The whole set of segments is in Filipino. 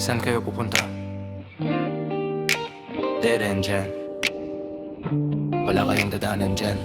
Saan kayo pupunta? Dead end dyan. Wala kayong dadaanan dyan.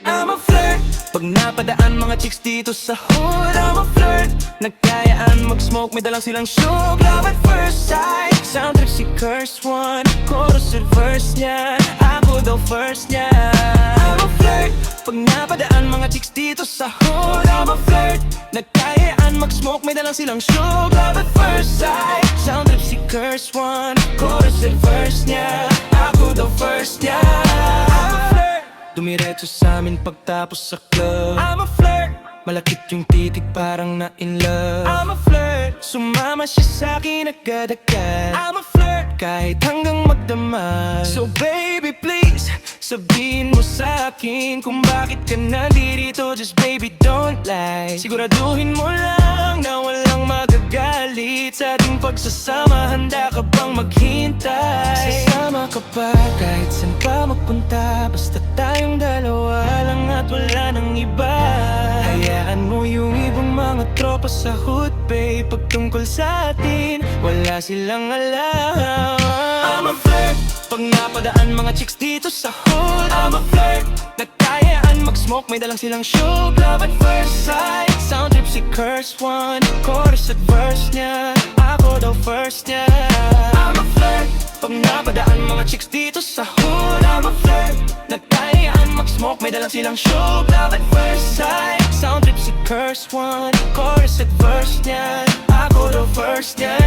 I'm a flirt. Pag napadaan mga chicks dito sa hood, I'm a flirt. Nagkayaan mag-smoke, may dalang silang show. Love at first sight. Sound trip si Curse One, chorus at verse niya. Ako daw first niya. I'm a flirt. Pag napadaan mga chicks dito sa hood, I'm a flirt. Nagkayaan mag-smoke, may dalang silang show. Love at first sight. Sound trip si Curse One, chorus at verse niya. Ako daw first niya. I'm a flirt. Dumiretso sa amin pagtapos sa club. I'm a flirt. Malakit yung titig parang na in love. I'm a flirt. Sumama siya sa'kin agad-agad. I'm a flirt. Kahit hanggang magdamag. So baby please, sabihin mo sa'kin kung bakit ka nandito. Just baby don't lie. Siguraduhin mo lang na walang magagalit sa ating pagsasama. Handa ka bang maghintay? Sasama ka pa kahit saan pa magpunta. Basta tayong dalawa lang at wala nang iba. Hayaan mo yung ibang mga tropa sa hood, babe. Pagtungkol sa atin, wala silang alam. I'm a flirt. Pag napadaan mga chicks dito sa hood, I'm a flirt. Nagkayaan mag-smoke, may dalang silang show. Love at first sight. Sound trip si Curse One, chorus at verse niya. Ako daw first niya. I'm a flirt. Pag napadaan mga chicks dito sa hood, I'm a flirt. Nagkayaan mag-smoke, may dalang silang show. Love at first sight. Sound trip si Curse One, chorus at verse niya. Ako daw first niya.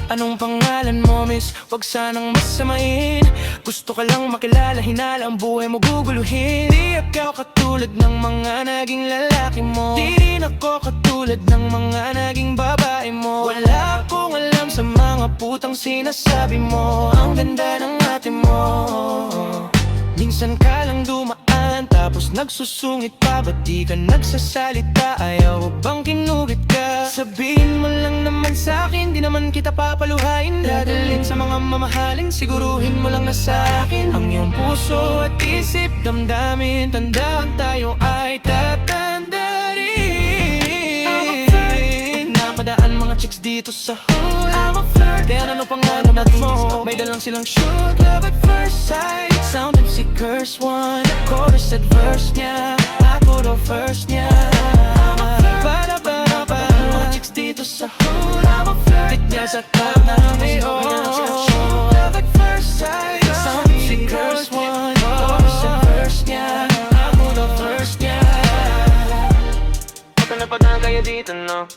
Anong pangalan mo, miss? Wag sanang masamain. Gusto ka lang makilala, hinala ang buhay mo guguluhin. Di ikaw katulad ng mga naging lalaki mo. Di rin ako katulad ng mga naging babae mo. Wala akong alam sa mga putang sinasabi mo. Ang ganda ng ate mo. Minsan ka lang dumaan, tapos nagsusungit pa. Ba't di ka nagsasalita? Ayaw bang kinugit ka? Sabihin mo lang naman sa'kin, di naman kita papaluhain. Dadalhin sa mga mamahalin, siguruhin mo lang na sa'kin ang iyong puso at isip, damdamin. Tandaan tayo ay tatanda rin. Napadaan mga chicks dito sa hood, I'm a flirt. Kaya ano pangalan mo? May dalang silang shoot. Love at first sight. Sound of si Curse One, chorus at verse niya. Ako daw first niya. Para mga chicks dito sa hood, I'm a flirt. Tignan sa club na may love at first sight. Sound of si Curse One, chorus at verse niya. Ako daw first niya. Pagka napadaan kayo dito, no?